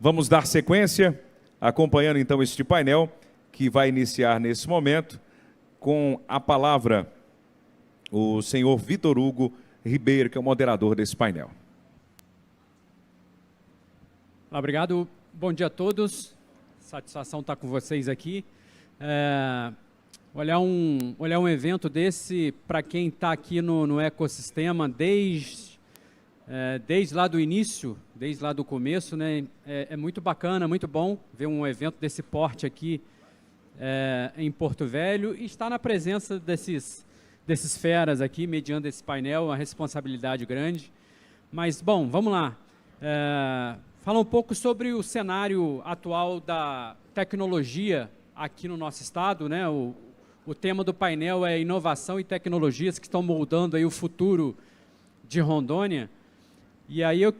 Vamos dar sequência, acompanhando então este painel, que vai iniciar nesse momento com a palavra o senhor Vitor Hugo Ribeiro, que é o moderador desse painel. Obrigado, bom dia a todos, satisfação estar com vocês aqui. Olhar um evento desse, para quem está aqui no ecossistema, desde lá do início, desde lá do começo, né, é muito bacana, muito bom ver um evento desse porte aqui em Porto Velho e estar na presença desses feras aqui, mediando esse painel, uma responsabilidade grande. Mas, bom, vamos lá. Falar um pouco sobre o cenário atual da tecnologia aqui no nosso estado, né? O tema do painel é inovação e tecnologias que estão moldando aí o futuro de Rondônia. E aí eu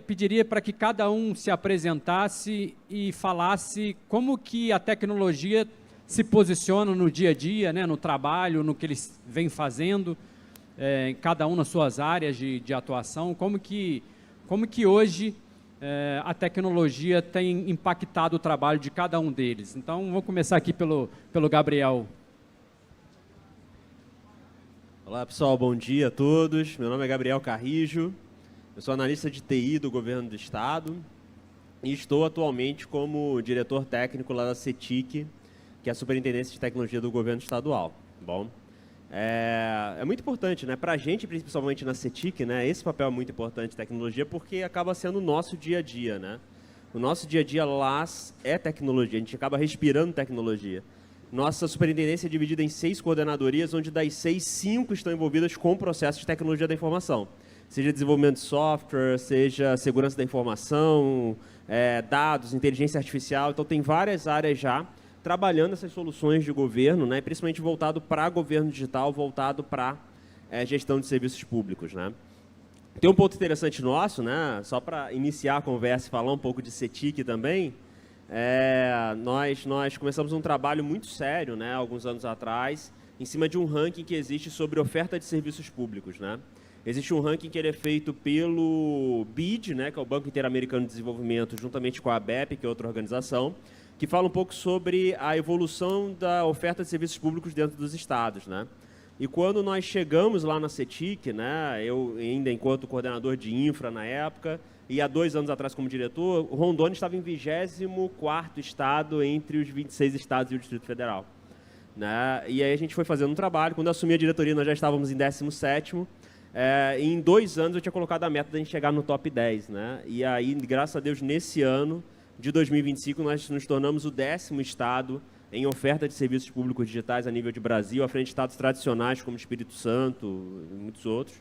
pediria para que cada um se apresentasse e falasse como que a tecnologia se posiciona no dia a dia, né? No trabalho, no que eles vêm fazendo, cada um nas suas áreas de atuação, como que hoje a tecnologia tem impactado o trabalho de cada um deles. Então, vou começar aqui pelo Gabriel. Olá, pessoal, bom dia a todos. Meu nome é Gabriel Carrijo, eu sou analista de TI do Governo do Estado e estou atualmente como diretor técnico lá da CETIC, que é a Superintendência de Tecnologia do Governo Estadual. Bom, é muito importante, né, para a gente, principalmente na CETIC, né, esse papel é muito importante de tecnologia, porque acaba sendo o nosso dia a dia, né? O nosso dia a dia lá é tecnologia, a gente acaba respirando tecnologia. Nossa superintendência é dividida em 6 coordenadorias, onde das 6, 5 estão envolvidas com o processo de tecnologia da informação. Seja desenvolvimento de software, seja segurança da informação, dados, inteligência artificial. Então, tem várias áreas já trabalhando essas soluções de governo, né, principalmente voltado para governo digital, voltado para gestão de serviços públicos, né. Tem um ponto interessante nosso, né, só para iniciar a conversa e falar um pouco de CETIC também, nós começamos um trabalho muito sério, né, alguns anos atrás, em cima de um ranking que existe sobre oferta de serviços públicos, né. Existe um ranking que ele é feito pelo BID, né, que é o Banco Interamericano de Desenvolvimento, juntamente com a ABEP, que é outra organização, que fala um pouco sobre a evolução da oferta de serviços públicos dentro dos estados, né? E quando nós chegamos lá na CETIC, né, eu ainda enquanto coordenador de infra na época, e há 2 anos atrás como diretor, o Rondônia estava em 24º estado entre os 26 estados e o Distrito Federal, né? E aí a gente foi fazendo um trabalho, quando eu assumi a diretoria nós já estávamos em 17º, e em 2 anos eu tinha colocado a meta de a gente chegar no top 10, né? E aí, graças a Deus, nesse ano de 2025, nós nos tornamos o 10º estado em oferta de serviços públicos digitais a nível de Brasil, à frente de estados tradicionais como Espírito Santo e muitos outros.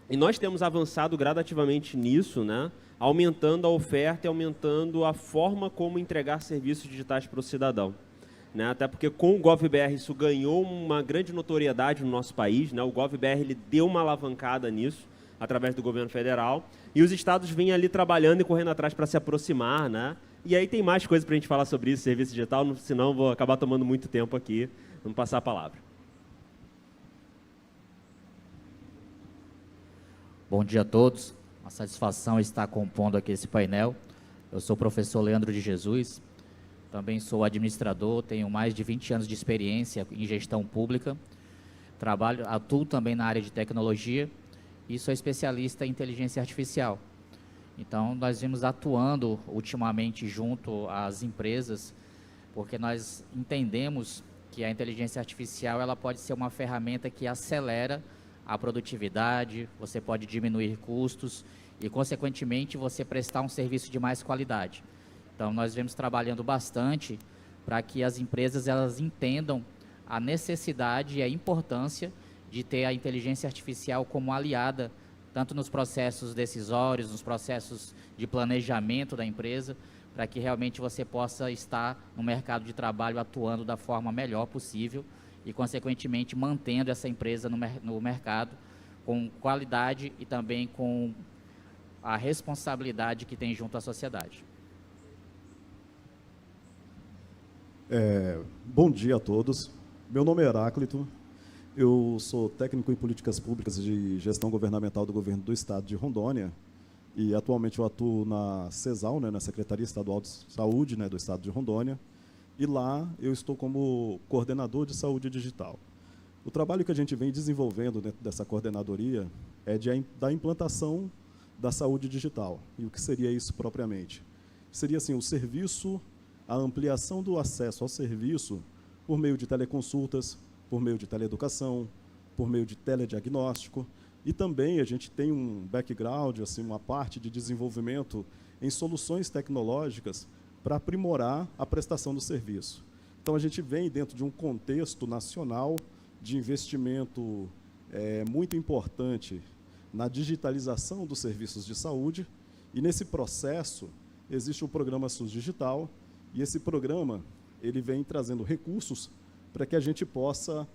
E nós temos avançado gradativamente nisso, né, aumentando a oferta e aumentando a forma como entregar serviços digitais para o cidadão, né, até porque com o GovBR isso ganhou uma grande notoriedade no nosso país, né, o GovBR ele deu uma alavancada nisso, através do governo federal, e os estados vêm ali trabalhando e correndo atrás para se aproximar, né? E aí tem mais coisa para a gente falar sobre isso, serviço digital, senão vou acabar tomando muito tempo aqui. Vamos passar a palavra. Bom dia a todos, uma satisfação estar compondo aqui esse painel. Eu sou o professor Leandro de Jesus, também sou administrador, tenho mais de 20 anos de experiência em gestão pública, atuo também na área de tecnologia, e sou especialista em inteligência artificial. Então, nós vimos atuando ultimamente junto às empresas, porque nós entendemos que a inteligência artificial ela pode ser uma ferramenta que acelera a produtividade, você pode diminuir custos e, consequentemente, você prestar um serviço de mais qualidade. Então, nós vemos trabalhando bastante para que as empresas elas entendam a necessidade e a importância de ter a inteligência artificial como aliada, tanto nos processos decisórios, nos processos de planejamento da empresa, para que realmente você possa estar no mercado de trabalho atuando da forma melhor possível e, consequentemente, mantendo essa empresa no mercado com qualidade e também com a responsabilidade que tem junto à sociedade. Bom dia a todos. Meu nome é Heráclito. Eu sou técnico em políticas públicas de gestão governamental do governo do estado de Rondônia e atualmente eu atuo na CESAL, né, na Secretaria Estadual de Saúde, né, do Estado de Rondônia, e lá eu estou como coordenador de saúde digital. O trabalho que a gente vem desenvolvendo dentro dessa coordenadoria é da implantação da saúde digital. E o que seria isso propriamente? Seria assim, o serviço, a ampliação do acesso ao serviço por meio de teleconsultas, por meio de teleeducação, por meio de telediagnóstico, e também a gente tem um background, assim, uma parte de desenvolvimento em soluções tecnológicas para aprimorar a prestação do serviço. Então, a gente vem dentro de um contexto nacional de investimento muito importante na digitalização dos serviços de saúde, e nesse processo existe o programa SUS Digital, e esse programa ele vem trazendo recursos para que a gente possa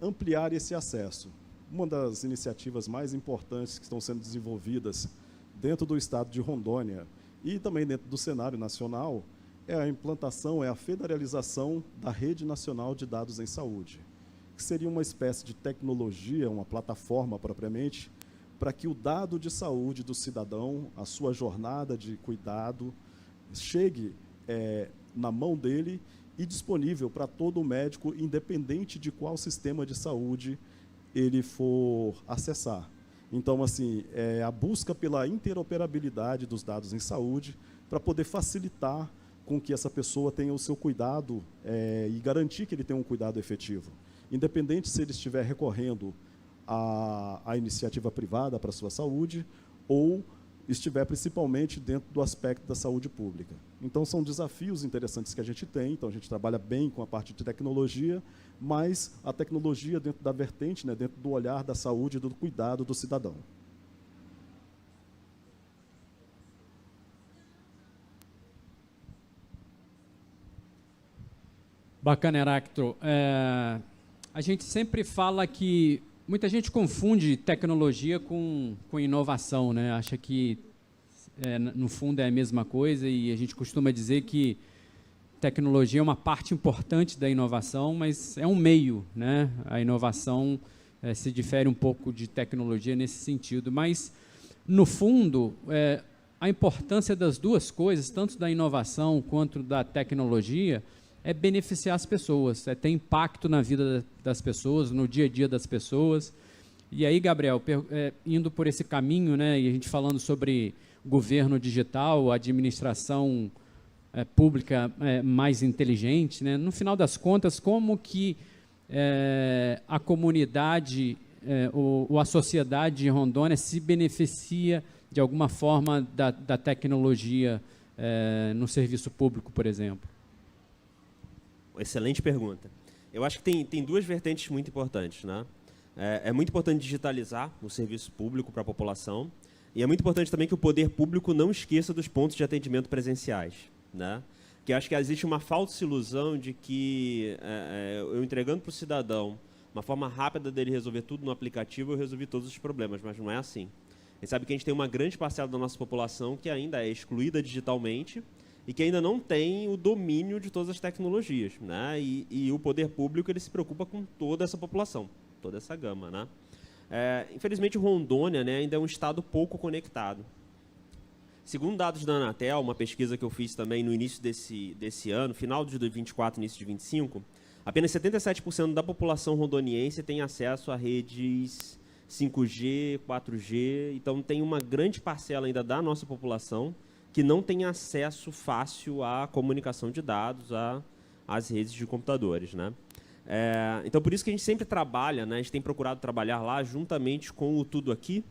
ampliar esse acesso. Uma das iniciativas mais importantes que estão sendo desenvolvidas dentro do estado de Rondônia e também dentro do cenário nacional é a implantação, é a federalização da Rede Nacional de Dados em Saúde, que seria uma espécie de tecnologia, uma plataforma propriamente, para que o dado de saúde do cidadão, a sua jornada de cuidado, chegue na mão dele e disponível para todo médico, independente de qual sistema de saúde ele for acessar. Então, assim, a busca pela interoperabilidade dos dados em saúde para poder facilitar com que essa pessoa tenha o seu cuidado e garantir que ele tenha um cuidado efetivo. Independente se ele estiver recorrendo à iniciativa privada para a sua saúde ou estiver principalmente dentro do aspecto da saúde pública. Então, são desafios interessantes que a gente tem. Então, a gente trabalha bem com a parte de tecnologia, mas a tecnologia dentro da vertente, né, dentro do olhar da saúde e do cuidado do cidadão. Bacana, Heráclito. A gente sempre fala que muita gente confunde tecnologia com inovação, né? Acha que, no fundo, é a mesma coisa, e a gente costuma dizer que tecnologia é uma parte importante da inovação, mas é um meio, né? A inovação se difere um pouco de tecnologia nesse sentido, mas, no fundo, a importância das duas coisas, tanto da inovação quanto da tecnologia, é beneficiar as pessoas, ter impacto na vida das pessoas, no dia a dia das pessoas. E aí, Gabriel, indo por esse caminho, né, e a gente falando sobre governo digital, administração pública mais inteligente, né, no final das contas, como que a comunidade ou a sociedade de Rondônia se beneficia, de alguma forma, da tecnologia no serviço público, por exemplo? Excelente pergunta. Eu acho que tem duas vertentes muito importantes, né? É muito importante digitalizar o serviço público para a população, e é muito importante também que o poder público não esqueça dos pontos de atendimento presenciais, né? Que acho que existe uma falsa ilusão de que eu entregando para o cidadão uma forma rápida dele resolver tudo no aplicativo, eu resolvi todos os problemas, mas não é assim. A gente sabe que a gente tem uma grande parcela da nossa população que ainda é excluída digitalmente, e que ainda não tem o domínio de todas as tecnologias, né? E o poder público ele se preocupa com toda essa população, toda essa gama, né? Infelizmente, Rondônia, né, ainda é um estado pouco conectado. Segundo dados da Anatel, uma pesquisa que eu fiz também no início desse ano, final de 2024, início de 2025, apenas 77% da população rondoniense tem acesso a redes 5G, 4G, então tem uma grande parcela ainda da nossa população que não tem acesso fácil à comunicação de dados, às redes de computadores, né? Então, por isso que a gente sempre trabalha, né? A gente tem procurado trabalhar lá juntamente com o Tudo Aqui,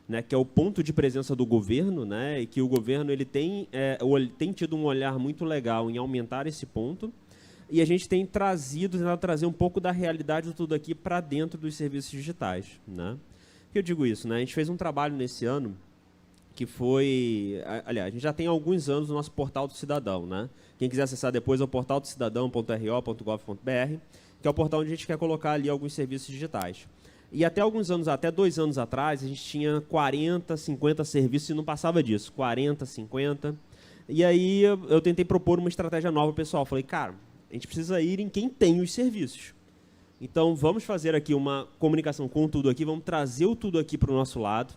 né? Que é o ponto de presença do governo, né? E que o governo ele tem tido um olhar muito legal em aumentar esse ponto, e a gente tem tentado trazer um pouco da realidade do Tudo Aqui para dentro dos serviços digitais, né? Por que eu digo isso, né? A gente fez um trabalho nesse ano que foi... Aliás, a gente já tem há alguns anos o nosso Portal do Cidadão, né? Quem quiser acessar depois é o portaldocidadão.ro.gov.br, que é o portal onde a gente quer colocar ali alguns serviços digitais. E até 2 anos atrás, a gente tinha 40, 50 serviços e não passava disso, 40, 50. E aí eu tentei propor uma estratégia nova, pessoal. Falei, cara, a gente precisa ir em quem tem os serviços. Então, vamos fazer aqui uma comunicação com o Tudo Aqui, vamos trazer o Tudo Aqui para o nosso lado,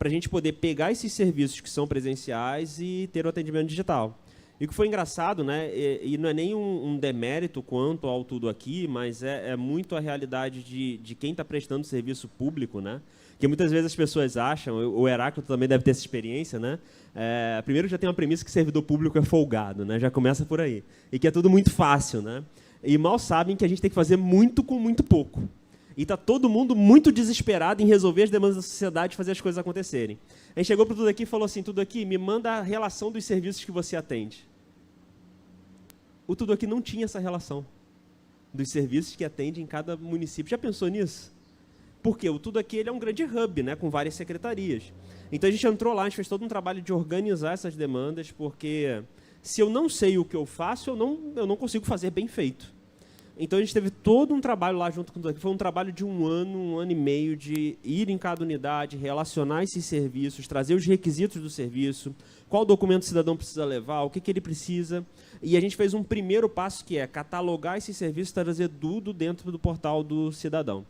para a gente poder pegar esses serviços que são presenciais e ter o atendimento digital. E o que foi engraçado, né, e não é nem um demérito quanto ao tudo aqui, mas é muito a realidade de quem está prestando serviço público, né? Que muitas vezes as pessoas acham, o Heráclito também deve ter essa experiência, né? Primeiro já tem uma premissa que servidor público é folgado, né? Já começa por aí. E que é tudo muito fácil, né? E mal sabem que a gente tem que fazer muito com muito pouco. E está todo mundo muito desesperado em resolver as demandas da sociedade e fazer as coisas acontecerem. A gente chegou para o Tudo Aqui e falou assim, Tudo Aqui, me manda a relação dos serviços que você atende. O Tudo Aqui não tinha essa relação dos serviços que atende em cada município. Já pensou nisso? Porque o Tudo Aqui ele é um grande hub, né, com várias secretarias. Então a gente entrou lá, a gente fez todo um trabalho de organizar essas demandas, porque se eu não sei o que eu faço, eu não consigo fazer bem feito. Então a gente teve todo um trabalho lá junto com o Tudo Aqui. Foi um trabalho de um ano e meio, de ir em cada unidade, relacionar esses serviços, trazer os requisitos do serviço, qual documento o cidadão precisa levar, o que ele precisa. E a gente fez um primeiro passo, que é catalogar esses serviços e trazer tudo dentro do portal do cidadão.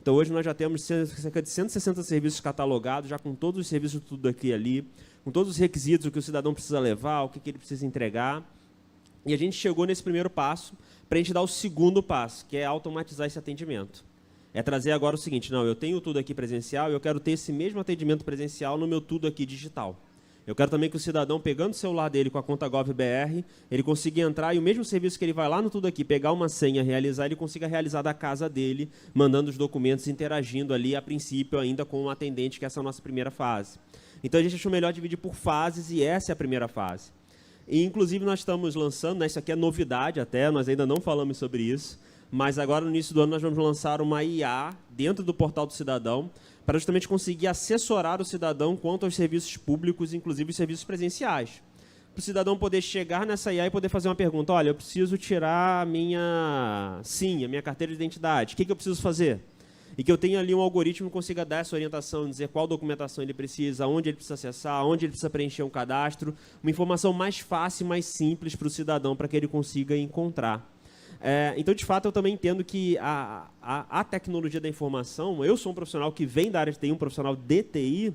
Então, hoje nós já temos cerca de 160 serviços catalogados, já com todos os serviços Tudo Aqui ali, com todos os requisitos, o que o cidadão precisa levar, o que ele precisa entregar. E a gente chegou nesse primeiro passo para a gente dar o segundo passo, que é automatizar esse atendimento. É trazer agora o seguinte, não, eu tenho o Tudo Aqui presencial e eu quero ter esse mesmo atendimento presencial no meu Tudo Aqui digital. Eu quero também que o cidadão, pegando o celular dele com a conta GovBR, ele consiga entrar e o mesmo serviço que ele vai lá no Tudo Aqui, pegar uma senha, realizar, ele consiga realizar da casa dele, mandando os documentos, interagindo ali, a princípio, ainda com o atendente, que essa é a nossa primeira fase. Então, a gente achou melhor dividir por fases e essa é a primeira fase. E, inclusive, nós estamos lançando, né, isso aqui é novidade até, nós ainda não falamos sobre isso, mas agora, no início do ano, nós vamos lançar uma IA dentro do Portal do Cidadão, para justamente conseguir assessorar o cidadão quanto aos serviços públicos, inclusive os serviços presenciais. Para o cidadão poder chegar nessa IA e poder fazer uma pergunta, olha, eu preciso tirar a minha SIM, a minha carteira de identidade, o que eu preciso fazer? E que eu tenha ali um algoritmo que consiga dar essa orientação, dizer qual documentação ele precisa, onde ele precisa acessar, onde ele precisa preencher um cadastro, uma informação mais fácil e mais simples para o cidadão, para que ele consiga encontrar. Então, de fato, eu também entendo que a tecnologia da informação, eu sou um profissional que vem da área de TI, um profissional de TI,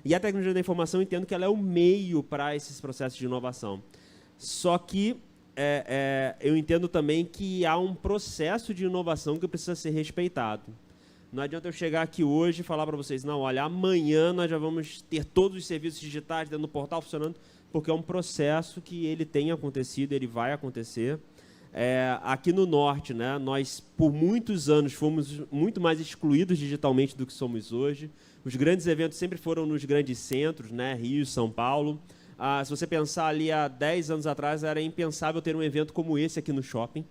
e a tecnologia da informação, eu entendo que ela é o meio para esses processos de inovação. Só que eu entendo também que há um processo de inovação que precisa ser respeitado. Não adianta eu chegar aqui hoje e falar para vocês, não, olha, amanhã nós já vamos ter todos os serviços digitais dentro do portal funcionando, porque é um processo que ele tem acontecido, ele vai acontecer. Aqui no Norte, né, nós, por muitos anos, fomos muito mais excluídos digitalmente do que somos hoje. Os grandes eventos sempre foram nos grandes centros, né, Rio, São Paulo. Se você pensar ali há 10 anos atrás, era impensável ter um evento como esse aqui no shopping.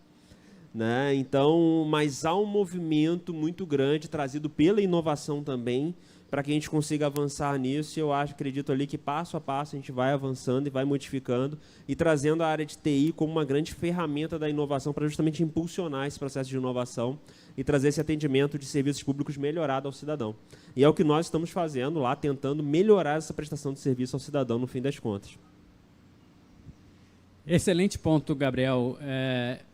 Né? Então, mas há um movimento muito grande, trazido pela inovação também, para que a gente consiga avançar nisso. E eu acredito ali que passo a passo a gente vai avançando e vai modificando e trazendo a área de TI como uma grande ferramenta da inovação para justamente impulsionar esse processo de inovação e trazer esse atendimento de serviços públicos melhorado ao cidadão. E é o que nós estamos fazendo lá, tentando melhorar essa prestação de serviço ao cidadão no fim das contas. Excelente ponto, Gabriel.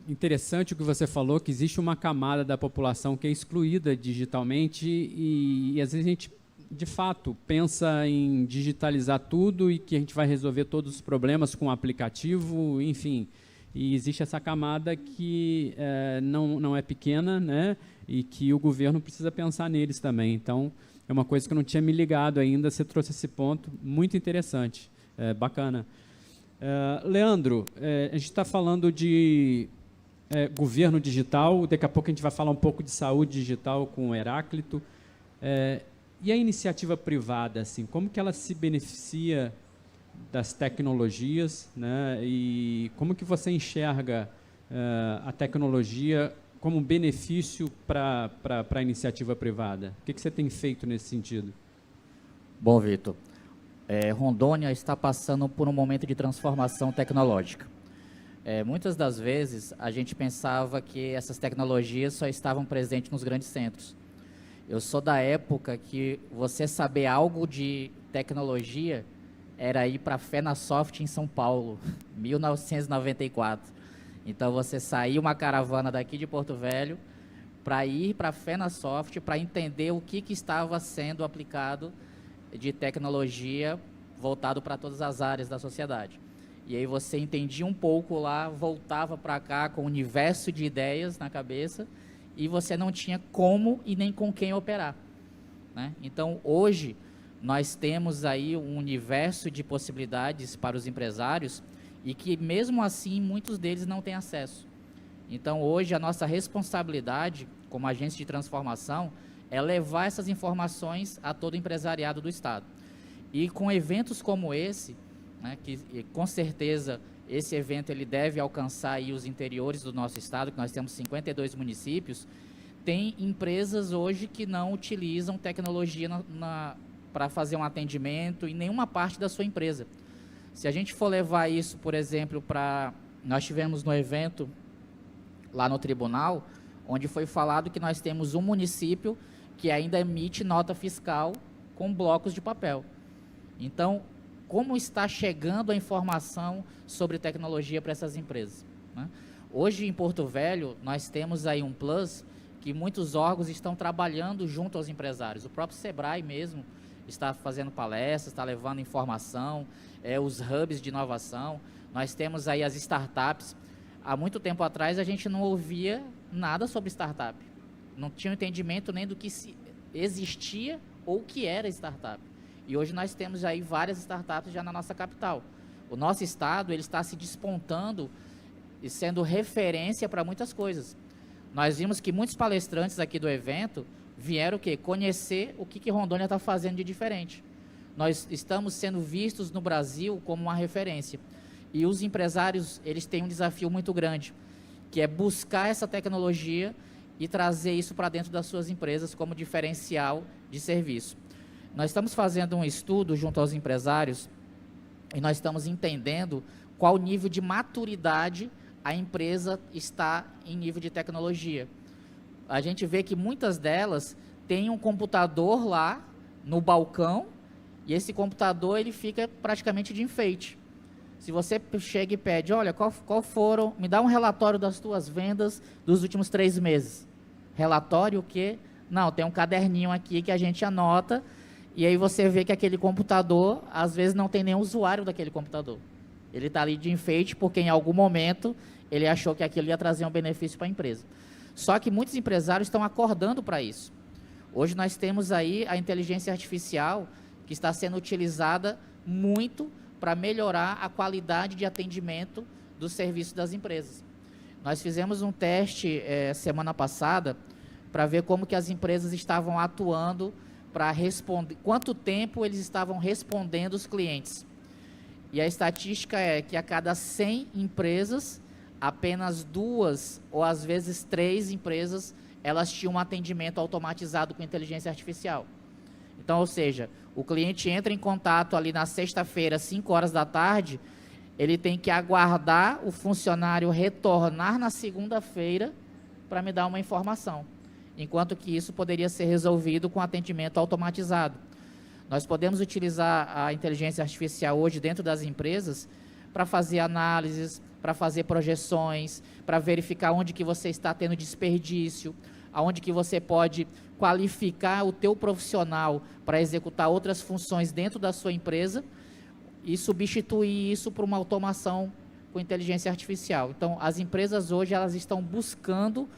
Interessante o que você falou, que existe uma camada da população que é excluída digitalmente e às vezes a gente, de fato, pensa em digitalizar tudo e que a gente vai resolver todos os problemas com o aplicativo, enfim. E existe essa camada que não é pequena, né? E que o governo precisa pensar neles também. Então, é uma coisa que eu não tinha me ligado ainda, você trouxe esse ponto, muito interessante, bacana. Leandro, a gente está falando de governo digital, daqui a pouco a gente vai falar um pouco de saúde digital com o Heráclito. E a iniciativa privada, assim, como que ela se beneficia das tecnologias, né? E como que você enxerga a tecnologia como um benefício para a iniciativa privada? O que você tem feito nesse sentido? Bom, Vitor, Rondônia está passando por um momento de transformação tecnológica. Muitas das vezes, a gente pensava que essas tecnologias só estavam presentes nos grandes centros. Eu sou da época que você saber algo de tecnologia era ir para a Fenasoft em São Paulo, 1994. Então, você saía uma caravana daqui de Porto Velho para ir para a Fenasoft, para entender o que estava sendo aplicado de tecnologia voltado para todas as áreas da sociedade. E aí você entendia um pouco lá, voltava para cá com um universo de ideias na cabeça e você não tinha como e nem com quem operar, né? Então, hoje, nós temos aí um universo de possibilidades para os empresários e que, mesmo assim, muitos deles não têm acesso. Então, hoje, a nossa responsabilidade como agente de transformação é levar essas informações a todo o empresariado do Estado. E com eventos como esse, né, que com certeza esse evento ele deve alcançar aí os interiores do nosso Estado, que nós temos 52 municípios, tem empresas hoje que não utilizam tecnologia para fazer um atendimento em nenhuma parte da sua empresa. Se a gente for levar isso, por exemplo, para... Nós tivemos no evento lá no tribunal, onde foi falado que nós temos um município que ainda emite nota fiscal com blocos de papel. Então, como está chegando a informação sobre tecnologia para essas empresas, né? Hoje, em Porto Velho, nós temos aí um plus que muitos órgãos estão trabalhando junto aos empresários. O próprio Sebrae mesmo está fazendo palestras, está levando informação, os hubs de inovação. Nós temos aí as startups. Há muito tempo atrás, a gente não ouvia nada sobre startup. Não tinha entendimento nem do que existia ou o que era startup. E hoje nós temos aí várias startups já na nossa capital. O nosso estado ele está se despontando e sendo referência para muitas coisas. Nós vimos que muitos palestrantes aqui do evento vieram o quê? Conhecer o que Rondônia está fazendo de diferente. Nós estamos sendo vistos no Brasil como uma referência. E os empresários, eles têm um desafio muito grande, que é buscar essa tecnologia e trazer isso para dentro das suas empresas como diferencial de serviço. Nós estamos fazendo um estudo junto aos empresários e nós estamos entendendo qual nível de maturidade a empresa está em nível de tecnologia. A gente vê que muitas delas têm um computador lá no balcão e esse computador ele fica praticamente de enfeite. Se você chega e pede, olha, qual foram, me dá um relatório das tuas vendas dos últimos 3 meses. Relatório o quê? Não, tem um caderninho aqui que a gente anota. E aí você vê que aquele computador, às vezes, não tem nem usuário daquele computador. Ele está ali de enfeite porque, em algum momento, ele achou que aquilo ia trazer um benefício para a empresa. Só que muitos empresários estão acordando para isso. Hoje nós temos aí a inteligência artificial que está sendo utilizada muito para melhorar a qualidade de atendimento dos serviços das empresas. Nós fizemos um teste semana passada para ver como que as empresas estavam atuando para responder, quanto tempo eles estavam respondendo os clientes. E a estatística é que a cada 100 empresas, apenas 2 ou às vezes 3 empresas, elas tinham um atendimento automatizado com inteligência artificial. Então, ou seja, o cliente entra em contato ali na sexta-feira, 5 horas da tarde, ele tem que aguardar o funcionário retornar na segunda-feira para me dar uma informação. Enquanto que isso poderia ser resolvido com atendimento automatizado. Nós podemos utilizar a inteligência artificial hoje dentro das empresas para fazer análises, para fazer projeções, para verificar onde que você está tendo desperdício, aonde que você pode qualificar o teu profissional para executar outras funções dentro da sua empresa e substituir isso por uma automação com inteligência artificial. Então, as empresas hoje elas estão buscando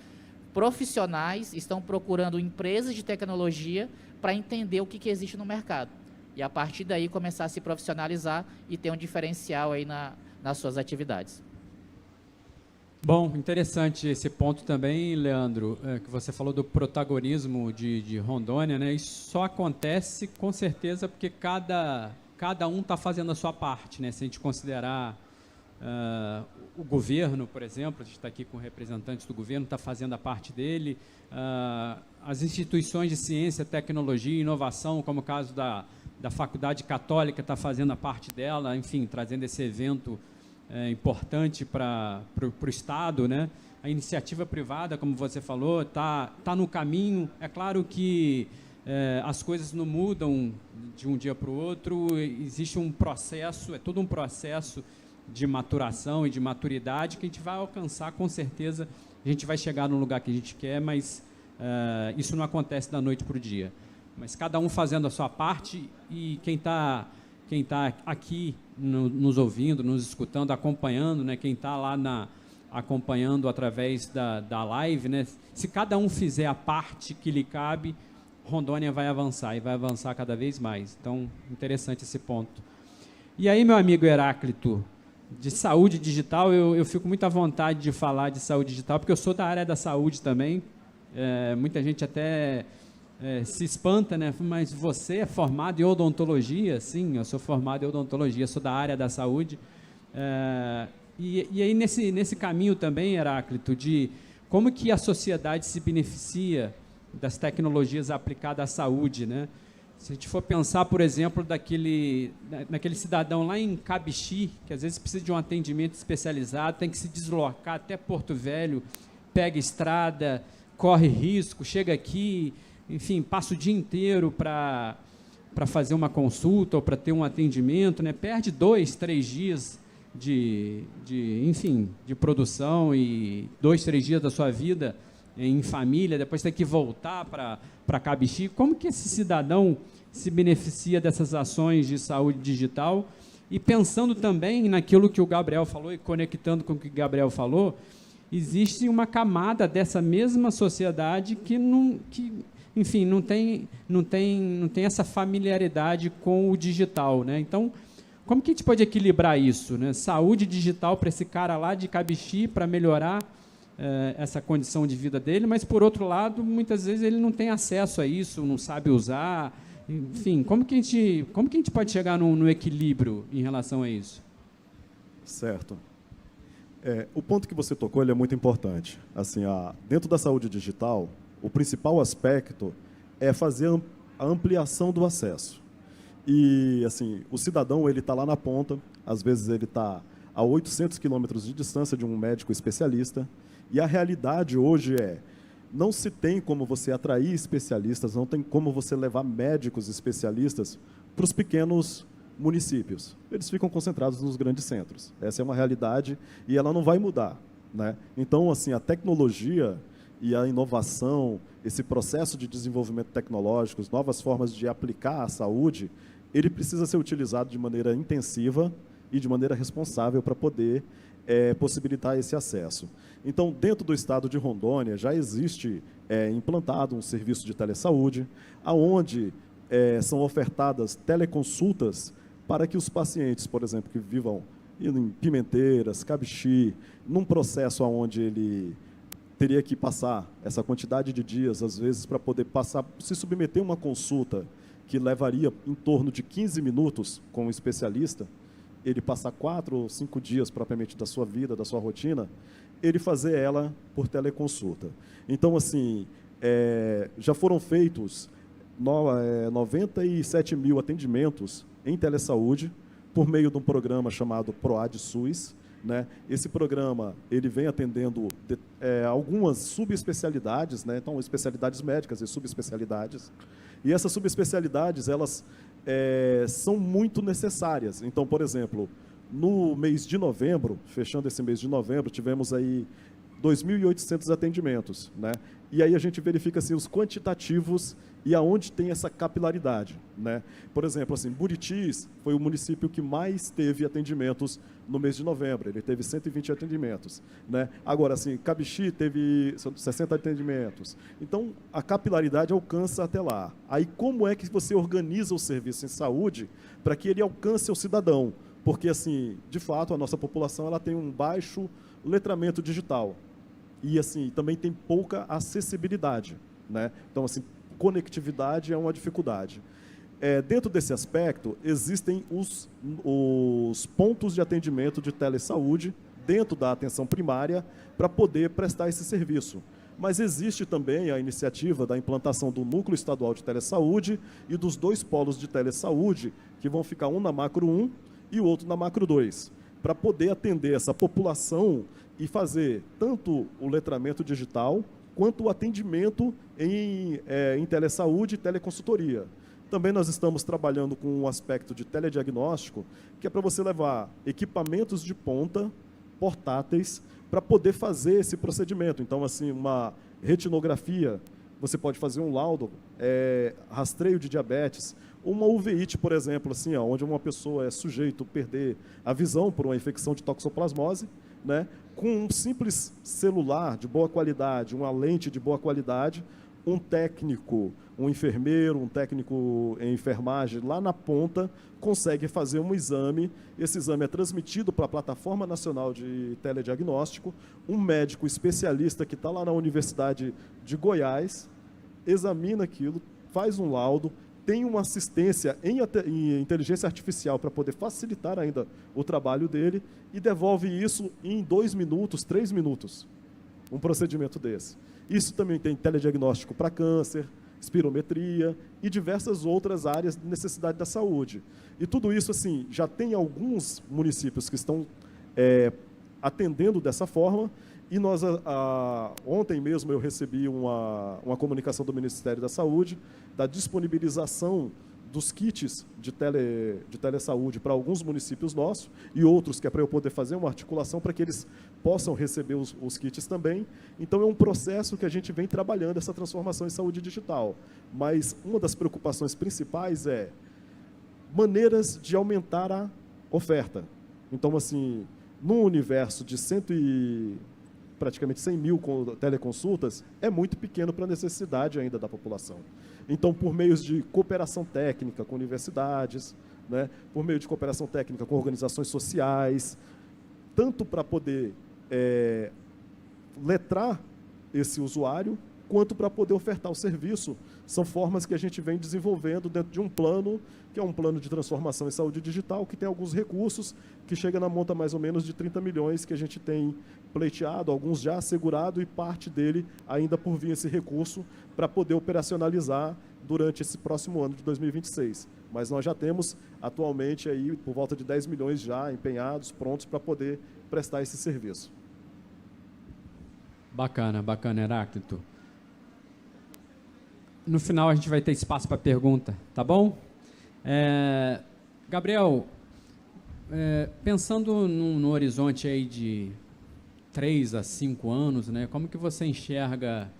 profissionais, estão procurando empresas de tecnologia para entender o que existe no mercado. E, a partir daí, começar a se profissionalizar e ter um diferencial aí nas suas atividades. Bom, interessante esse ponto também, Leandro, que você falou do protagonismo de Rondônia, né? Isso só acontece, com certeza, porque cada um está fazendo a sua parte, né? Se a gente considerar o governo, por exemplo, a gente está aqui com representantes do governo, está fazendo a parte dele, as instituições de ciência, tecnologia e inovação, como o caso da Faculdade Católica, está fazendo a parte dela, enfim, trazendo esse evento importante para o Estado, né? A iniciativa privada, como você falou, está no caminho. É claro que as coisas não mudam de um dia para o outro, existe um processo, é todo um processo de maturação e de maturidade que a gente vai alcançar, com certeza a gente vai chegar no lugar que a gente quer, mas isso não acontece da noite para o dia. mas cada um fazendo a sua parte, e quem tá aqui nos ouvindo, nos escutando, acompanhando, né, quem está lá acompanhando através da live, né, se cada um fizer a parte que lhe cabe, Rondônia vai avançar, e vai avançar cada vez mais. Então, interessante esse ponto. E aí, meu amigo Heráclito, de saúde digital, eu fico muito à vontade de falar de saúde digital, porque eu sou da área da saúde também. Muita gente até se espanta, né? Mas você é formado em odontologia? Sim, eu sou formado em odontologia, sou da área da saúde. E aí, nesse caminho também, Heráclito, de como que a sociedade se beneficia das tecnologias aplicadas à saúde, né? Se a gente for pensar, por exemplo, naquele cidadão lá em Cabixi, que às vezes precisa de um atendimento especializado, tem que se deslocar até Porto Velho, pega estrada, corre risco, chega aqui, enfim, passa o dia inteiro para fazer uma consulta ou para ter um atendimento, né? Perde 2, 3 dias de produção e 2, 3 dias da sua vida em família, depois tem que voltar para Cabixi. Como que esse cidadão se beneficia dessas ações de saúde digital? E pensando também naquilo que o Gabriel falou e conectando com o que o Gabriel falou, existe uma camada dessa mesma sociedade que não tem essa familiaridade com o digital, né? Então, como que a gente pode equilibrar isso, né? Saúde digital para esse cara lá de Cabixi, para melhorar essa condição de vida dele, mas, por outro lado, muitas vezes ele não tem acesso a isso, não sabe usar. Enfim, como que a gente pode chegar no equilíbrio em relação a isso? Certo. O ponto que você tocou, ele é muito importante. Assim, dentro da saúde digital, o principal aspecto é fazer a ampliação do acesso. E, assim, o cidadão, ele está lá na ponta, às vezes ele está a 800 quilômetros de distância de um médico especialista, e a realidade hoje não se tem como você atrair especialistas, não tem como você levar médicos especialistas para os pequenos municípios. Eles ficam concentrados nos grandes centros. Essa é uma realidade e ela não vai mudar, né? Então, assim, a tecnologia e a inovação, esse processo de desenvolvimento tecnológico, novas formas de aplicar a saúde, ele precisa ser utilizado de maneira intensiva e de maneira responsável para poder possibilitar esse acesso. Então, dentro do estado de Rondônia, já existe implantado um serviço de telesaúde, onde são ofertadas teleconsultas para que os pacientes, por exemplo, que vivam em Pimenteiras, Cabixi, num processo onde ele teria que passar essa quantidade de dias, às vezes, para poder se submeter a uma consulta que levaria em torno de 15 minutos com um especialista, ele passar 4 ou 5 dias propriamente da sua vida, da sua rotina, ele fazer ela por teleconsulta. Então, assim, já foram feitos 97 mil atendimentos em telesaúde por meio de um programa chamado PROAD SUS, né? Esse programa ele vem atendendo algumas subespecialidades, né? Então, especialidades médicas e subespecialidades. E essas subespecialidades, elas são muito necessárias. Então, por exemplo, no mês de novembro, fechando esse mês de novembro, tivemos aí 2.800 atendimentos, né? E aí a gente verifica assim, os quantitativos e aonde tem essa capilaridade, né? Por exemplo, assim, Buritis foi o município que mais teve atendimentos no mês de novembro, ele teve 120 atendimentos, né? Agora, assim, Cabixi teve 60 atendimentos. Então, a capilaridade alcança até lá. Aí, como é que você organiza o serviço em saúde para que ele alcance o cidadão? Porque, assim, de fato, a nossa população ela tem um baixo letramento digital e, assim, também tem pouca acessibilidade, né? Então, assim, conectividade é uma dificuldade. Dentro desse aspecto, existem os pontos de atendimento de telesaúde dentro da atenção primária para poder prestar esse serviço. Mas existe também a iniciativa da implantação do Núcleo Estadual de Telesaúde e dos 2 polos de telesaúde, que vão ficar um na Macro 1 e o outro na Macro 2, para poder atender essa população e fazer tanto o letramento digital quanto o atendimento em telesaúde e teleconsultoria. Também nós estamos trabalhando com um aspecto de telediagnóstico, que é para você levar equipamentos de ponta, portáteis, para poder fazer esse procedimento. Então, assim, uma retinografia, você pode fazer um laudo, rastreio de diabetes, uma uveíte, por exemplo, assim, onde uma pessoa é sujeito a perder a visão por uma infecção de toxoplasmose, né, com um simples celular de boa qualidade, uma lente de boa qualidade, um técnico, um enfermeiro, um técnico em enfermagem lá na ponta consegue fazer um exame. Esse exame é transmitido para a Plataforma Nacional de Telediagnóstico. Um médico especialista que está lá na Universidade de Goiás examina aquilo, faz um laudo, tem uma assistência em inteligência artificial para poder facilitar ainda o trabalho dele e devolve isso em 2 minutos, 3 minutos, um procedimento desse. Isso também tem telediagnóstico para câncer, espirometria e diversas outras áreas de necessidade da saúde. E tudo isso, assim, já tem alguns municípios que estão atendendo dessa forma. E nós, ontem mesmo, eu recebi uma comunicação do Ministério da Saúde da disponibilização dos kits de telesaúde para alguns municípios nossos e outros que é para eu poder fazer uma articulação para que eles possam receber os kits também. Então, é um processo que a gente vem trabalhando, essa transformação em saúde digital. Mas uma das preocupações principais é maneiras de aumentar a oferta. Então, assim, no universo de praticamente 100 mil teleconsultas, é muito pequeno para a necessidade ainda da população. Então, por meios de cooperação técnica com universidades, né, por meio de cooperação técnica com organizações sociais, tanto para poder letrar esse usuário, quanto para poder ofertar o serviço, são formas que a gente vem desenvolvendo dentro de um plano, que é um plano de transformação em saúde digital, que tem alguns recursos, que chega na monta mais ou menos de 30 milhões que a gente tem pleiteado, alguns já assegurado e parte dele ainda por vir esse recurso para poder operacionalizar durante esse próximo ano de 2026. Mas nós já temos atualmente aí por volta de 10 milhões já empenhados, prontos para poder prestar esse serviço. Bacana, bacana, Heráclito. No final a gente vai ter espaço para pergunta, tá bom? Gabriel, pensando no horizonte aí de 3 a 5 anos, né, como que você enxerga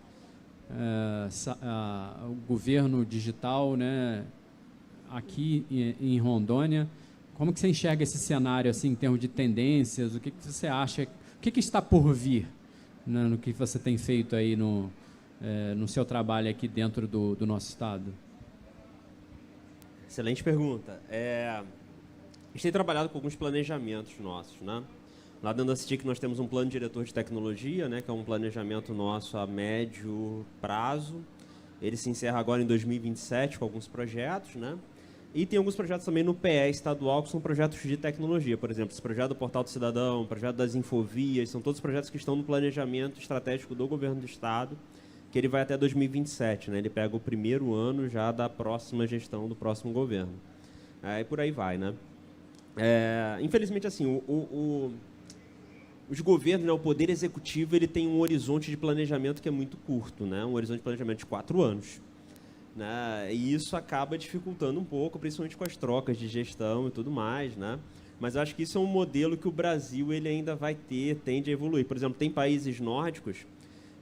o governo digital, né, aqui em Rondônia? Como que você enxerga esse cenário assim, em termos de tendências? O que você acha? O que está por vir, né, no que você tem feito aí no seu trabalho aqui dentro do nosso estado? Excelente pergunta. A gente tem trabalhado com alguns planejamentos nossos, né? Lá dentro da CETIC nós temos um plano diretor de tecnologia, né, que é um planejamento nosso a médio prazo. Ele se encerra agora em 2027 com alguns projetos, né? E tem alguns projetos também no PE estadual que são projetos de tecnologia. Por exemplo, esse projeto do Portal do Cidadão, o projeto das Infovias, são todos projetos que estão no planejamento estratégico do governo do estado, que ele vai até 2027, né? Ele pega o primeiro ano já da próxima gestão do próximo governo. E por aí vai, né? Infelizmente, assim, os governos, né, o poder executivo, ele tem um horizonte de planejamento que é muito curto, né? Um horizonte de planejamento de 4 anos. Né? E isso acaba dificultando um pouco, principalmente com as trocas de gestão e tudo mais, né? Mas eu acho que isso é um modelo que o Brasil ele ainda vai tende a evoluir. Por exemplo, tem países nórdicos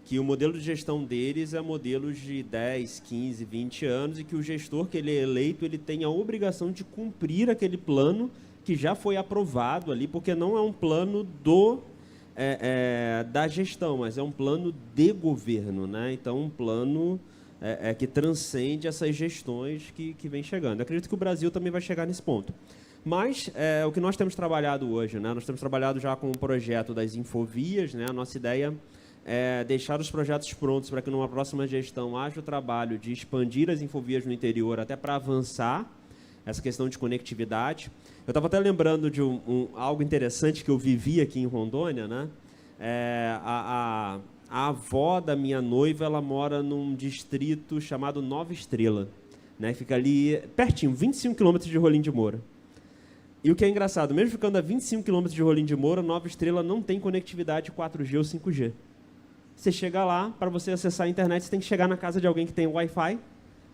que o modelo de gestão deles é modelos de 10, 15, 20 anos e que o gestor que ele é eleito, ele tem a obrigação de cumprir aquele plano que já foi aprovado ali, porque não é um plano da gestão, mas é um plano de governo, né? Então, um plano que transcende essas gestões que vem chegando. Eu acredito que o Brasil também vai chegar nesse ponto. Mas o que nós temos trabalhado hoje, né? Nós temos trabalhado já com o projeto das Infovias, né? A nossa ideia é deixar os projetos prontos para que numa próxima gestão haja o trabalho de expandir as infovias no interior até para avançar essa questão de conectividade. Eu estava até lembrando de algo interessante que eu vivi aqui em Rondônia, né? A avó da minha noiva, ela mora num distrito chamado Nova Estrela, né? Fica ali pertinho, 25 quilômetros de Rolim de Moura. E o que é engraçado, mesmo ficando a 25 quilômetros de Rolim de Moura, Nova Estrela não tem conectividade 4G ou 5G. Você chega lá, para você acessar a internet, você tem que chegar na casa de alguém que tem Wi-Fi,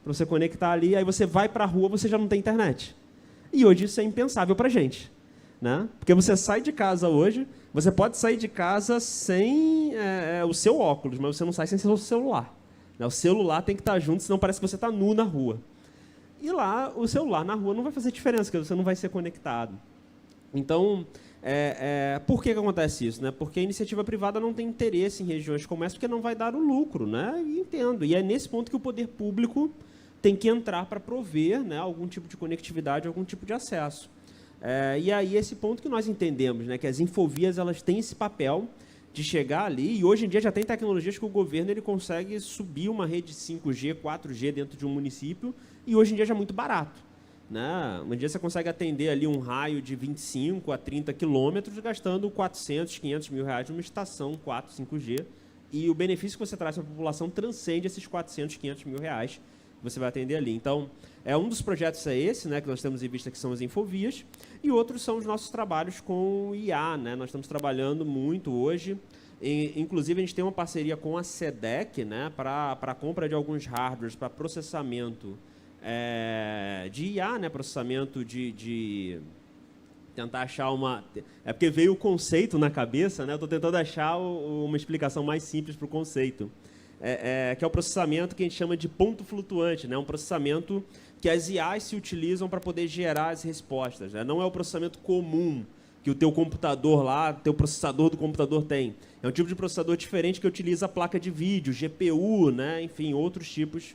para você conectar ali, aí você vai para a rua, você já não tem internet. E hoje isso é impensável para a gente, né? Porque você sai de casa hoje, você pode sair de casa sem o seu óculos, mas você não sai sem seu celular, né? O celular tem que estar junto, senão parece que você está nu na rua. E lá, o celular na rua não vai fazer diferença, porque você não vai ser conectado. Então, por que acontece isso? Né? Porque a iniciativa privada não tem interesse em regiões como essa, porque não vai dar o lucro, né? E entendo. E é nesse ponto que o poder público tem que entrar para prover, né, algum tipo de conectividade, algum tipo de acesso. E aí esse ponto que nós entendemos, né, que as infovias elas têm esse papel de chegar ali, e hoje em dia já tem tecnologias que o governo ele consegue subir uma rede 5G, 4G dentro de um município, e hoje em dia já é muito barato. Né? Um dia você consegue atender ali um raio de 25 a 30 quilômetros, gastando 400, 500 mil reais numa estação 4, 5G, e o benefício que você traz para a população transcende esses 400, 500 mil reais que você vai atender ali. Então, um dos projetos é esse, né, que nós temos em vista, que são as infovias, e outros são os nossos trabalhos com IA. Né? Nós estamos trabalhando muito hoje, inclusive a gente tem uma parceria com a SEDEC, né, para a compra de alguns hardwares para processamento de IA, né, processamento de tentar achar uma... porque veio o conceito na cabeça, né, eu estou tentando achar uma explicação mais simples para o conceito. Que é o processamento que a gente chama de ponto flutuante, né? Um processamento que as IAs se utilizam para poder gerar as respostas. Né? Não é o processamento comum que o teu computador lá, teu processador do computador tem. É um tipo de processador diferente que utiliza a placa de vídeo, GPU, né? Enfim, outros tipos,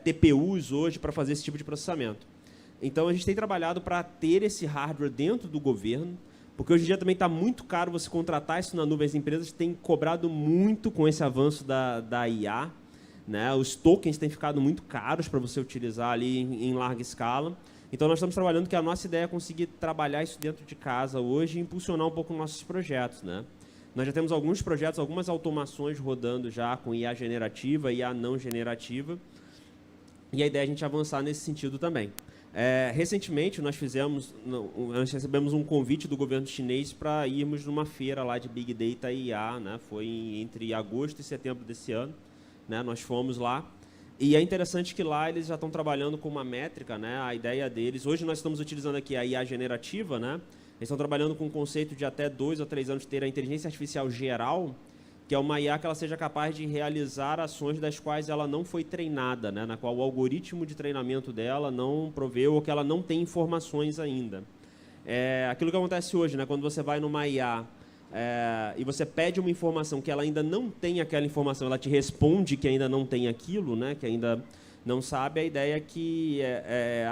TPUs hoje para fazer esse tipo de processamento. Então, a gente tem trabalhado para ter esse hardware dentro do governo, porque hoje em dia também está muito caro você contratar isso na nuvem. As empresas têm cobrado muito com esse avanço da IA. Né? Os tokens têm ficado muito caros para você utilizar ali em larga escala. Então, nós estamos trabalhando que a nossa ideia é conseguir trabalhar isso dentro de casa hoje e impulsionar um pouco nossos projetos. Né? Nós já temos alguns projetos, algumas automações rodando já com IA generativa, IA não generativa. E a ideia é a gente avançar nesse sentido também. Recentemente, nós recebemos um convite do governo chinês para irmos numa feira lá de Big Data e IA, né? Foi entre agosto e setembro desse ano, né? Nós fomos lá, e é interessante que lá eles já estão trabalhando com uma métrica, né? A ideia deles, hoje nós estamos utilizando aqui a IA generativa, né? Eles estão trabalhando com o conceito de até 2 a 3 anos ter a inteligência artificial geral, que é uma IA que ela seja capaz de realizar ações das quais ela não foi treinada, né? Na qual o algoritmo de treinamento dela não proveu ou que ela não tem informações ainda. Aquilo que acontece hoje, né? Quando você vai numa IA e você pede uma informação que ela ainda não tem aquela informação, ela te responde que ainda não tem aquilo, né? Que ainda não sabe, a ideia é que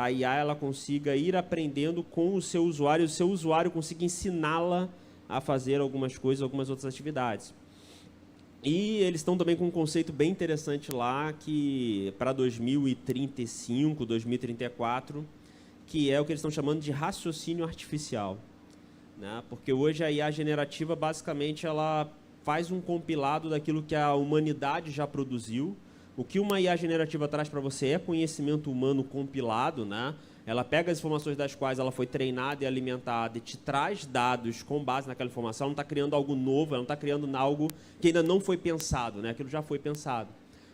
a IA ela consiga ir aprendendo com o seu usuário consiga ensiná-la a fazer algumas coisas, algumas outras atividades. E eles estão também com um conceito bem interessante lá, que para 2035, 2034, que é o que eles estão chamando de raciocínio artificial. Né? Porque hoje a IA generativa, basicamente, ela faz um compilado daquilo que a humanidade já produziu. O que uma IA generativa traz para você é conhecimento humano compilado, né? Ela pega as informações das quais ela foi treinada e alimentada e te traz dados com base naquela informação. Ela não está criando algo novo, ela não está criando algo que ainda não foi pensado, né? Aquilo já foi pensado.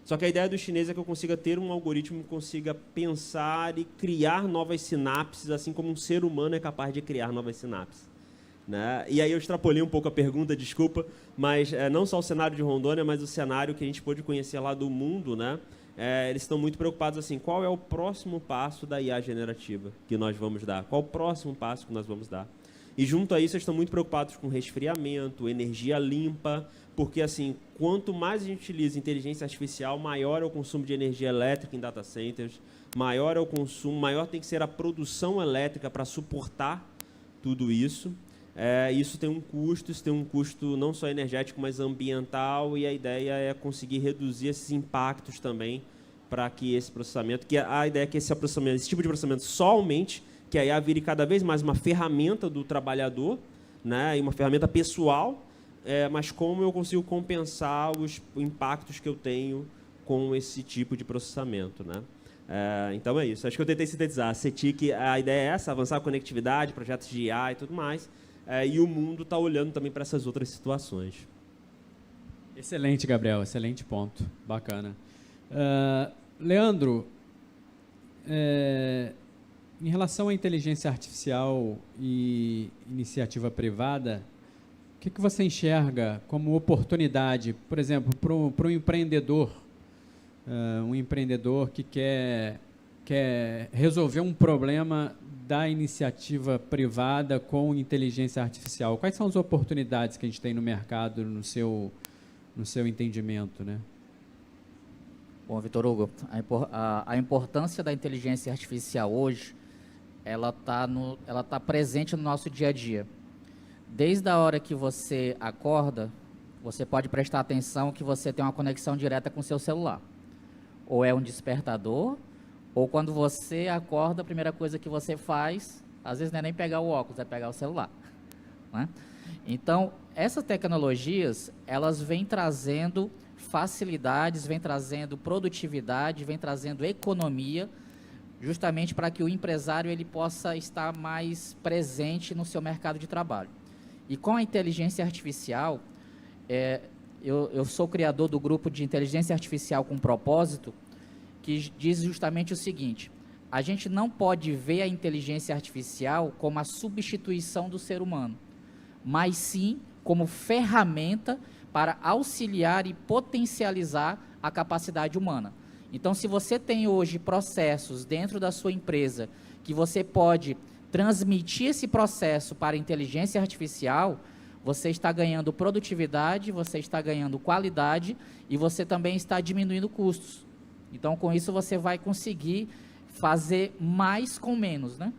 Só que a ideia dos chineses é que eu consiga ter um algoritmo que consiga pensar e criar novas sinapses, assim como um ser humano é capaz de criar novas sinapses. Né? E aí eu extrapolei um pouco a pergunta, desculpa, mas não só o cenário de Rondônia, mas o cenário que a gente pôde conhecer lá do mundo, né? Eles estão muito preocupados assim, qual é o próximo passo da IA generativa que nós vamos dar? Qual o próximo passo que nós vamos dar? E junto a isso, eles estão muito preocupados com resfriamento, energia limpa, porque assim, quanto mais a gente utiliza inteligência artificial, maior é o consumo de energia elétrica em data centers, maior é o consumo, maior tem que ser a produção elétrica para suportar tudo isso. Isso tem um custo não só energético, mas ambiental, e a ideia é conseguir reduzir esses impactos também para que esse processamento, que a ideia é que esse tipo de processamento só aumente, que a IA vire cada vez mais uma ferramenta do trabalhador, né, e uma ferramenta pessoal, mas como eu consigo compensar os impactos que eu tenho com esse tipo de processamento, né? Então é isso. Acho que eu tentei sintetizar. A CETIC, a ideia é essa, avançar a conectividade, projetos de IA e tudo mais. E o mundo está olhando também para essas outras situações. Excelente, Gabriel. Excelente ponto. Bacana. Leandro, em relação à inteligência artificial e iniciativa privada, o que você enxerga como oportunidade, por exemplo, para um empreendedor um empreendedor que quer resolver um problema da iniciativa privada com inteligência artificial? Quais são as oportunidades que a gente tem no mercado, no seu entendimento, né? Bom, Vitor Hugo, a importância da inteligência artificial hoje, ela tá presente no nosso dia a dia. Desde a hora que você acorda, você pode prestar atenção que você tem uma conexão direta com o seu celular. Ou é um despertador, ou quando você acorda, a primeira coisa que você faz, às vezes não é nem pegar o óculos, é pegar o celular, né? Então, essas tecnologias, elas vêm trazendo facilidades, vêm trazendo produtividade, vêm trazendo economia, justamente para que o empresário ele possa estar mais presente no seu mercado de trabalho. E com a inteligência artificial, eu sou criador do grupo de inteligência artificial com propósito, que diz justamente o seguinte: a gente não pode ver a inteligência artificial como a substituição do ser humano, mas sim como ferramenta para auxiliar e potencializar a capacidade humana. Então, se você tem hoje processos dentro da sua empresa que você pode transmitir esse processo para a inteligência artificial, você está ganhando produtividade, você está ganhando qualidade e você também está diminuindo custos. Então, com isso, você vai conseguir fazer mais com menos, né?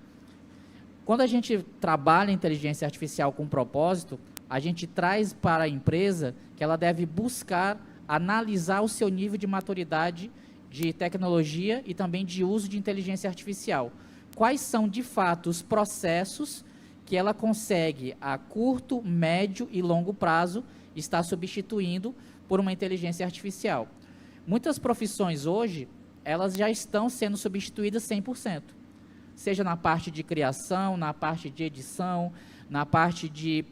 Quando a gente trabalha a inteligência artificial com propósito, a gente traz para a empresa que ela deve buscar analisar o seu nível de maturidade de tecnologia e também de uso de inteligência artificial. Quais são, de fato, os processos que ela consegue, a curto, médio e longo prazo, estar substituindo por uma inteligência artificial. Muitas profissões hoje, elas já estão sendo substituídas 100%. Seja na parte de criação, na parte de edição, na parte de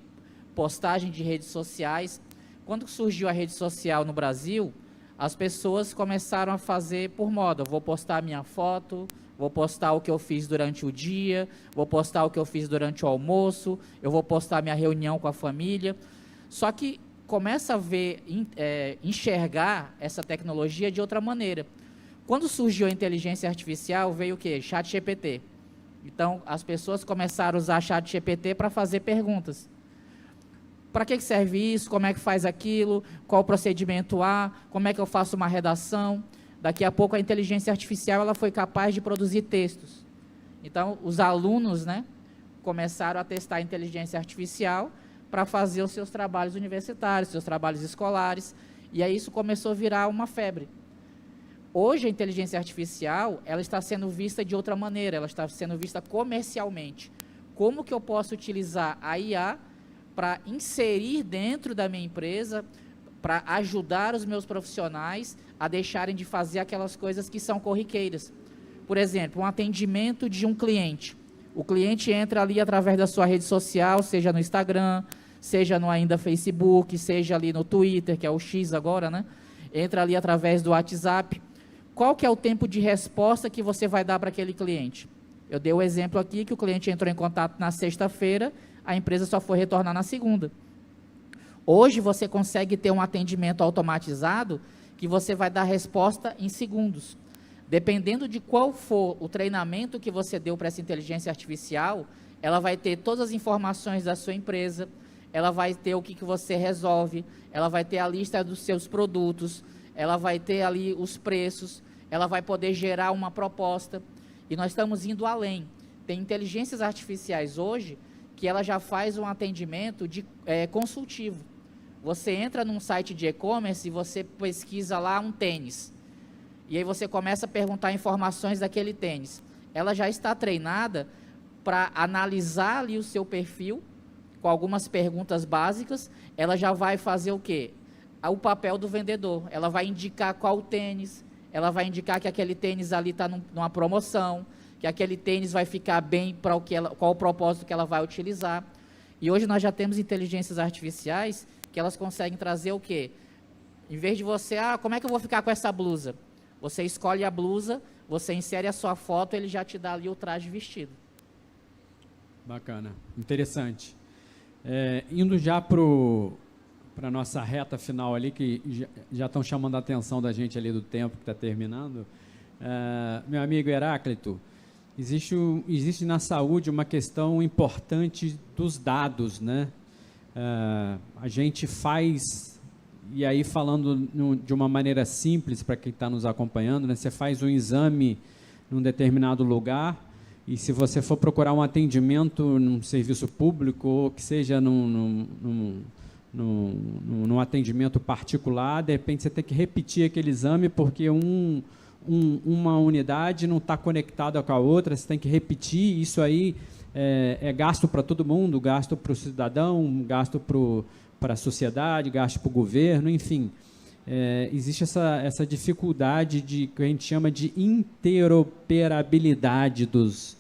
postagem de redes sociais. Quando surgiu a rede social no Brasil, as pessoas começaram a fazer por moda. Vou postar minha foto, vou postar o que eu fiz durante o dia, vou postar o que eu fiz durante o almoço, eu vou postar minha reunião com a família. Só que começa a ver, enxergar essa tecnologia de outra maneira. Quando surgiu a inteligência artificial, veio o quê? ChatGPT. Então, as pessoas começaram a usar ChatGPT para fazer perguntas. Para que serve isso? Como é que faz aquilo? Qual o procedimento A? Como é que eu faço uma redação? Daqui a pouco a inteligência artificial ela foi capaz de produzir textos. Então, os alunos, né, começaram a testar a inteligência artificial para fazer os seus trabalhos universitários, seus trabalhos escolares, e aí isso começou a virar uma febre. Hoje a inteligência artificial ela está sendo vista de outra maneira, ela está sendo vista comercialmente. Como que eu posso utilizar a IA para inserir dentro da minha empresa, para ajudar os meus profissionais a deixarem de fazer aquelas coisas que são corriqueiras. Por exemplo, um atendimento de um cliente. O cliente entra ali através da sua rede social, seja no Instagram, seja no ainda Facebook, seja ali no Twitter, que é o X agora, né? Entra ali através do WhatsApp. Qual que é o tempo de resposta que você vai dar para aquele cliente? Eu dei o exemplo aqui que o cliente entrou em contato na sexta-feira, a empresa só foi retornar na segunda. Hoje você consegue ter um atendimento automatizado que você vai dar resposta em segundos. Dependendo de qual for o treinamento que você deu para essa inteligência artificial, ela vai ter todas as informações da sua empresa, ela vai ter o que você resolve, ela vai ter a lista dos seus produtos, ela vai ter ali os preços, ela vai poder gerar uma proposta. E nós estamos indo além. Tem inteligências artificiais hoje que ela já faz um atendimento consultivo. Você entra num site de e-commerce e você pesquisa lá um tênis. E aí você começa a perguntar informações daquele tênis. Ela já está treinada para analisar ali o seu perfil, com algumas perguntas básicas. Ela já vai fazer o quê? O papel do vendedor. Ela vai indicar qual tênis, ela vai indicar que aquele tênis ali está numa promoção, que aquele tênis vai ficar bem para qual o propósito que ela vai utilizar. E hoje nós já temos inteligências artificiais que elas conseguem trazer o quê? Em vez de você, como é que eu vou ficar com essa blusa? Você escolhe a blusa, você insere a sua foto, ele já te dá ali o traje vestido. Bacana, interessante. Indo já para a nossa reta final ali, que já estão chamando a atenção da gente ali do tempo que está terminando. Meu amigo Heráclito, existe na saúde uma questão importante dos dados, né? A gente faz, e aí falando de uma maneira simples para quem está nos acompanhando, né? Você faz um exame num determinado lugar, e se você for procurar um atendimento num serviço público, ou que seja num atendimento particular, de repente você tem que repetir aquele exame porque uma unidade não está conectada com a outra, você tem que repetir. Isso aí é gasto para todo mundo, gasto para o cidadão, gasto para a sociedade, gasto para o governo, enfim. Existe essa dificuldade que a gente chama de interoperabilidade dos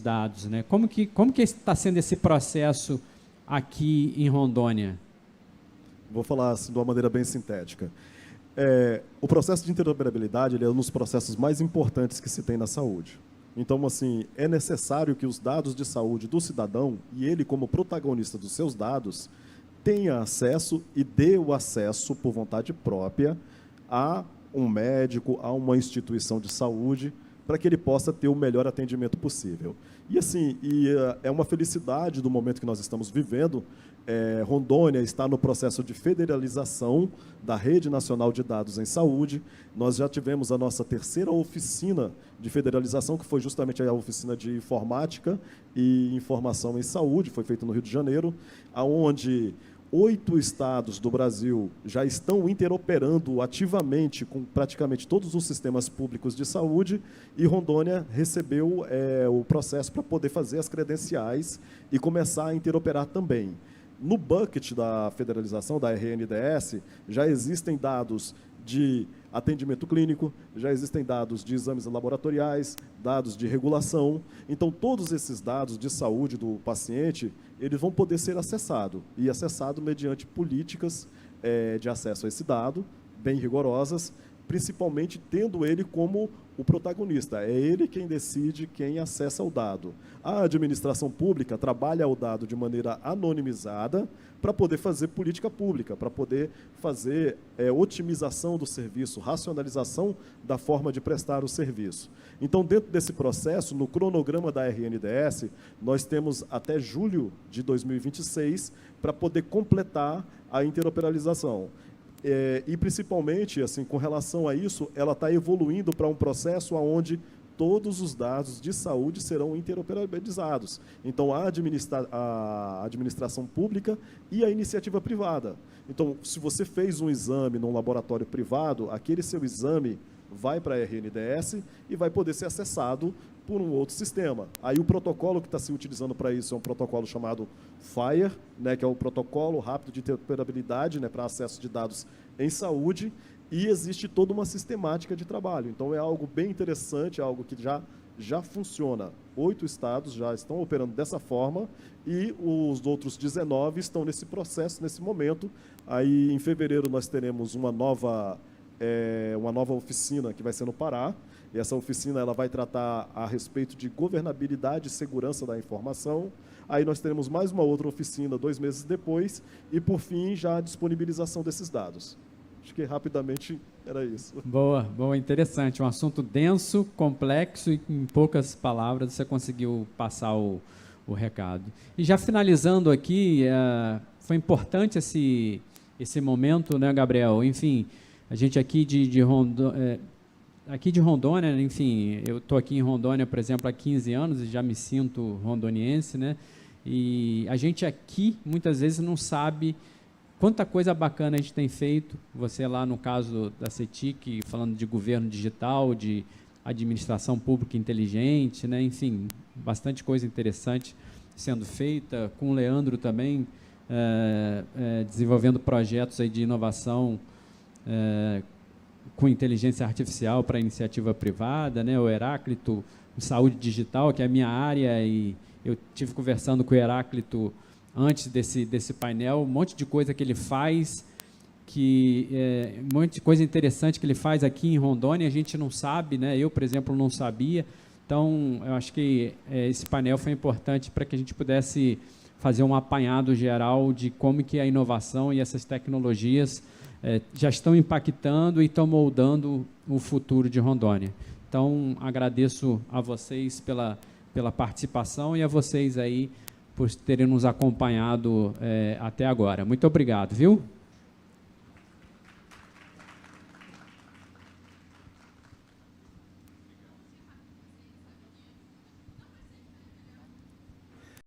dados, né? Como que está sendo esse processo aqui em Rondônia? Vou falar assim, de uma maneira bem sintética. O processo de interoperabilidade ele é um dos processos mais importantes que se tem na saúde. Então, assim, é necessário que os dados de saúde do cidadão, e ele como protagonista dos seus dados, tenha acesso e dê o acesso por vontade própria a um médico, a uma instituição de saúde, para que ele possa ter o melhor atendimento possível. E assim, é uma felicidade do momento que nós estamos vivendo. Rondônia está no processo de federalização da Rede Nacional de Dados em Saúde. Nós já tivemos a nossa terceira oficina de federalização, que foi justamente a oficina de Informática e Informação em Saúde, foi feita no Rio de Janeiro, onde 8 estados do Brasil já estão interoperando ativamente com praticamente todos os sistemas públicos de saúde, e Rondônia recebeu o processo para poder fazer as credenciais e começar a interoperar também. No bucket da federalização, da RNDS, já existem dados de atendimento clínico, já existem dados de exames laboratoriais, dados de regulação. Então, todos esses dados de saúde do paciente, eles vão poder ser acessados, e acessado mediante políticas de acesso a esse dado, bem rigorosas, principalmente tendo ele como o protagonista. É ele quem decide quem acessa o dado. A administração pública trabalha o dado de maneira anonimizada para poder fazer política pública, para poder fazer otimização do serviço, racionalização da forma de prestar o serviço. Então, dentro desse processo, no cronograma da RNDS, nós temos até julho de 2026 para poder completar a interoperabilização. E, principalmente, assim, com relação a isso, ela está evoluindo para um processo onde todos os dados de saúde serão interoperabilizados. Então, a administração pública e a iniciativa privada. Então, se você fez um exame num laboratório privado, aquele seu exame vai para a RNDS e vai poder ser acessado por um outro sistema. Aí o protocolo que está se utilizando para isso é um protocolo chamado FHIR, né, que é o protocolo rápido de interoperabilidade, né, para acesso de dados em saúde, e existe toda uma sistemática de trabalho. Então é algo bem interessante, é algo que já funciona. 8 estados já estão operando dessa forma e os outros 19 estão nesse processo, nesse momento. Aí em fevereiro nós teremos uma nova oficina que vai ser no Pará. E essa oficina ela vai tratar a respeito de governabilidade e segurança da informação. Aí nós teremos mais uma outra oficina 2 meses depois e, por fim, já a disponibilização desses dados. Acho que rapidamente era isso. Boa, interessante. Um assunto denso, complexo e em poucas palavras você conseguiu passar o recado. E já finalizando aqui, foi importante esse momento, né, Gabriel? Enfim, a gente aqui de Rondônia, enfim, eu estou aqui em Rondônia, por exemplo, há 15 anos e já me sinto rondoniense, né? E a gente aqui, muitas vezes, não sabe quanta coisa bacana a gente tem feito. Você lá, no caso da CETIC, falando de governo digital, de administração pública inteligente, né? Enfim, bastante coisa interessante sendo feita. Com o Leandro também, desenvolvendo projetos aí de inovação com inteligência artificial para iniciativa privada, né? O Heráclito, saúde digital, que é a minha área, e eu tive conversando com o Heráclito antes desse painel, um monte de coisa que ele faz, um monte de coisa interessante que ele faz aqui em Rondônia, a gente não sabe, né? Eu, por exemplo, não sabia. Então, eu acho que esse painel foi importante para que a gente pudesse fazer um apanhado geral de como que a inovação e essas tecnologias já estão impactando e estão moldando o futuro de Rondônia. Então, agradeço a vocês pela participação e a vocês aí por terem nos acompanhado até agora. Muito obrigado, viu?